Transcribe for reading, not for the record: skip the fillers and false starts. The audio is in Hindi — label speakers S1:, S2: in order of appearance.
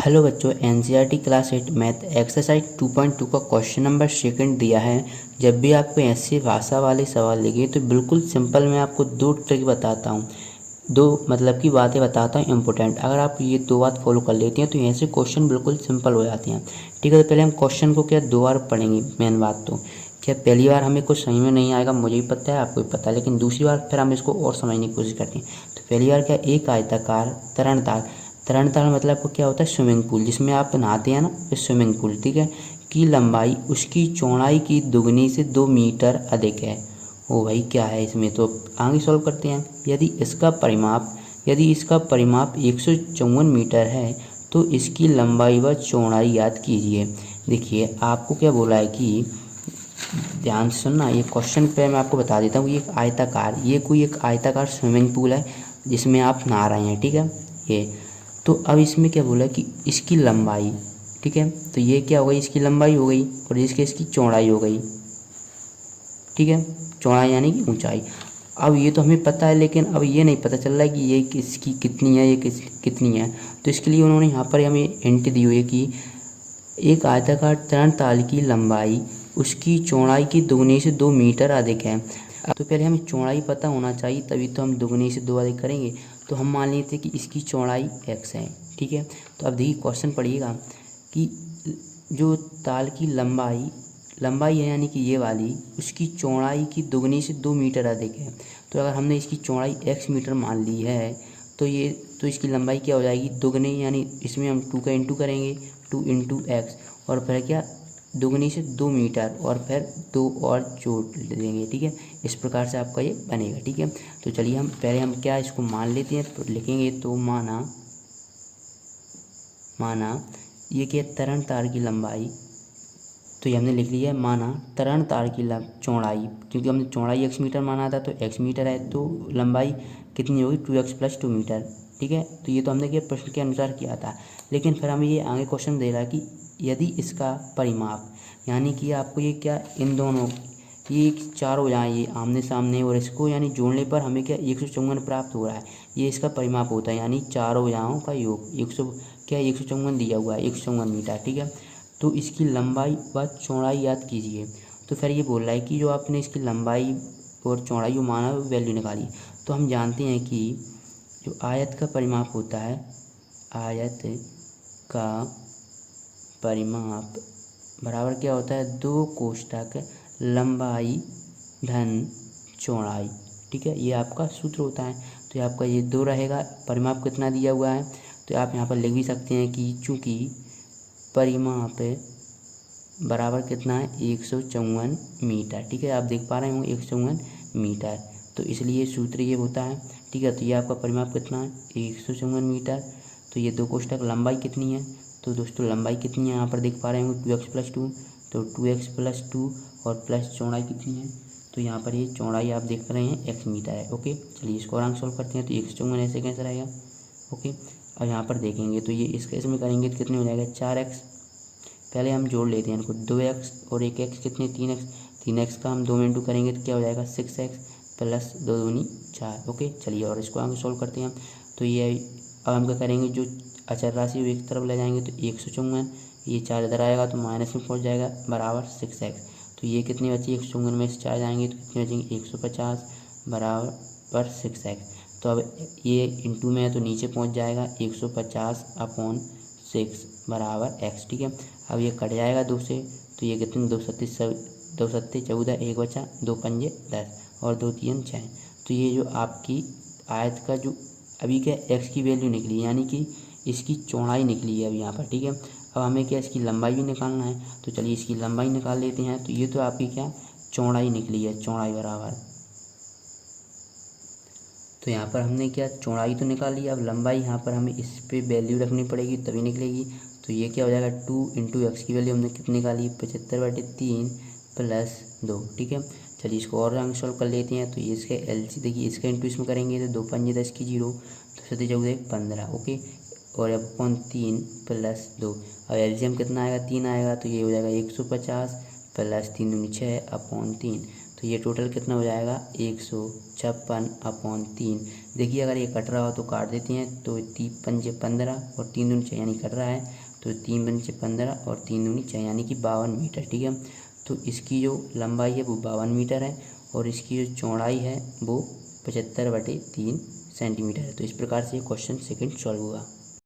S1: हेलो बच्चों, एनसीईआरटी क्लास 8 मैथ एक्सरसाइज 2.2 का क्वेश्चन नंबर सेकंड दिया है। जब भी आपको ऐसी भाषा वाले सवाल लिखे तो बिल्कुल सिंपल मैं आपको दो ट्रिक बताता हूँ, दो मतलब की बातें बताता हूँ इम्पोर्टेंट। अगर आप ये दो बात फॉलो कर लेते हैं तो ऐसे क्वेश्चन बिल्कुल सिंपल हो जाते हैं। ठीक है, तो पहले हम क्वेश्चन को क्या दो बार पढ़ेंगे। मेन बात तो क्या, पहली बार हमें कुछ समझ में नहीं आएगा, मुझे भी पता है आपको भी पता है, लेकिन दूसरी बार फिर हम इसको और समझने की कोशिश करते हैं। तो पहली बार क्या, एक आयताकार तरणताल। तरणताल मतलब आपको क्या होता है, स्विमिंग पूल जिसमें आप नहाते हैं ना, इस स्विमिंग पूल, ठीक है, की लंबाई उसकी चौड़ाई की दुगनी से 2 मीटर अधिक है। ओ भाई क्या है इसमें, तो आगे सॉल्व करते हैं। यदि इसका परिमाप 154 मीटर है तो इसकी लंबाई व चौड़ाई याद कीजिए। देखिए आपको क्या बोला है कि ध्यान से सुनना, ये क्वेश्चन पे मैं आपको बता देता हूँ। ये कोई एक आयताकार स्विमिंग पूल है जिसमें आप नहा रहे हैं, ठीक है। ये तो अब इसमें क्या बोला कि इसकी लंबाई, ठीक है, तो ये क्या हो गई, इसकी लंबाई हो गई और इसकी चौड़ाई हो गई, ठीक है, चौड़ाई यानी कि ऊंचाई। अब ये तो हमें पता है, लेकिन अब ये नहीं पता चल रहा है कि ये किसकी कितनी है, कितनी है। तो इसके लिए उन्होंने यहाँ पर हमें हिंट दी हुई है कि एक आयताकार तरणताल की लंबाई उसकी चौड़ाई की दुगनी से 2 मीटर अधिक है। तो पहले हमें चौड़ाई पता होना चाहिए, तभी तो हम दुगनी से 2 अधिक करेंगे। तो हम मान लेते हैं कि इसकी चौड़ाई x है, ठीक है। तो अब देखिए क्वेश्चन पढ़िएगा कि जो ताल की लंबाई है यानी कि ये वाली, उसकी चौड़ाई की दुगनी से 2 मीटर अधिक है। तो अगर हमने इसकी चौड़ाई x मीटर मान ली है तो इसकी लंबाई क्या हो जाएगी, दुगनी, यानी इसमें हम 2 का इंटू करेंगे, 2 इंटू एक्स, और फिर क्या, दुगनी से 2 मीटर, और फिर 2 और जोड़ देंगे, ठीक है। इस प्रकार से आपका ये बनेगा, ठीक है। तो चलिए हम पहले हम क्या इसको मान लेते हैं, तो लिखेंगे तो माना ये क्या, तरण तार की लंबाई, तो ये हमने लिख लिया है माना तरण तार की चौड़ाई, क्योंकि हमने चौड़ाई x मीटर माना था तो x मीटर है, तो लंबाई कितनी होगी, 2x + 2 मीटर, ठीक है। तो ये तो हमने क्या प्रश्न के अनुसार किया था। लेकिन फिर हमें ये आगे क्वेश्चन दे रहा है कि यदि इसका परिमाप, यानी कि आपको ये क्या, इन दोनों ये चार हो जाए ये आमने सामने, और इसको यानी जोड़ने पर हमें क्या 154 प्राप्त हो रहा है। ये इसका परिमाप होता है, यानी चारों भुजाओं का योग 154 दिया हुआ है, 154 मीटर, ठीक है। तो इसकी लंबाई व चौड़ाई याद कीजिए। तो फिर ये बोल रहा है कि जो आपने इसकी लंबाई और चौड़ाई को माना वैल्यू निकाली। तो हम जानते हैं कि जो आयत का परिमाप होता है, आयत का परिमाप बराबर क्या होता है, 2 कोष्ठक लंबाई धन चौड़ाई, ठीक है। ये आपका सूत्र होता है। तो ये आपका ये 2 रहेगा, परिमाप कितना दिया हुआ है, तो आप यहाँ पर लिख भी सकते हैं कि चूँकि परिमाप बराबर कितना है, 154 मीटर, ठीक है। आप देख पा रहे होंगे 154 मीटर, तो इसलिए सूत्र ये होता है, ठीक है। तो ये आपका परिमाप कितना है, 154 मीटर। तो ये 2 कोष्ठक लंबाई कितनी है, तो दोस्तों लंबाई कितनी है यहाँ पर देख पा रहे होंगे 2x + 2, तो 2x + 2 और प्लस चौड़ाई कितनी है, तो यहाँ पर ये चौड़ाई आप देख रहे हैं x मीटर है, ओके। चलिए इसको और सॉल्व करते हैं। तो 154 ऐसे कैसे रहेगा, ओके। अब यहाँ पर देखेंगे तो ये इसमें करेंगे तो कितने हो जाएगा, 4x। पहले हम जोड़ लेते हैं इनको, 2x और 1x कितने, 3x का हम 2 में इंटू करेंगे तो क्या हो जाएगा, 6x + 2 दूनी 4, ओके। चलिए और इसको आगे सॉल्व करते हैं। तो ये अब हम क्या करेंगे, जो अचर राशि वो एक तरफ ले जाएंगे तो 154, ये 4 इधर आएगा तो माइनस में पहुंच जाएगा, बराबर 6x। तो ये कितनी बची, 154 में से 4 जाएंगे तो कितनी बचेंगे, 150 बराबर 6x। तो अब ये इंटू में है तो नीचे पहुंच जाएगा 150/6 बराबर x, ठीक है। अब ये कट जाएगा 2 से, तो ये कितने, 2 सत्ते 14, 1 बचा, 2 पंजे 10 और 2 तीन 6। तो ये जो आपकी आयत का जो अभी क्या x की वैल्यू निकली, यानी कि इसकी चौड़ाई निकली है अभी यहाँ पर, ठीक है। अब हमें क्या इसकी लंबाई भी निकालना है, तो चलिए इसकी लंबाई निकाल लेते हैं। तो ये तो आपकी क्या चौड़ाई निकली है, चौड़ाई बराबर, तो यहाँ पर हमने क्या चौड़ाई तो निकाल लिया, अब लंबाई यहाँ पर हमें इस पे वैल्यू रखनी पड़ेगी तभी निकलेगी। तो ये क्या हो जाएगा, 2 × x की वैल्यू हमने कितनी निकाली, 75/3 + 2, ठीक है। चलिए इसको और रंग सॉल्व कर लेते हैं। तो ये इसके LC देखिए, इसका इंटू इसमें करेंगे तो 2 पंजे 10 की 0, तो 7 14 15, ओके। और अब 3 + 2, अब LCM कितना आएगा, 3 आएगा, तो ये हो जाएगा 150 + 3 दूनी 6/3। तो ये टोटल कितना हो जाएगा, 156/3। देखिए अगर ये कट रहा हो तो काट देते हैं। तो 3 पंजे 15 और 3 दूनी 6 यानी कट रहा है, तो 3 पंजे 15 और 3 दूनी 6 यानी कि 52 मीटर। ठीक है, तो इसकी जो लंबाई है वो 52 मीटर है और इसकी जो चौड़ाई है वो 75/3 सेंटीमीटर है। तो इस प्रकार से ये क्वेश्चन सेकंड सॉल्व हुआ।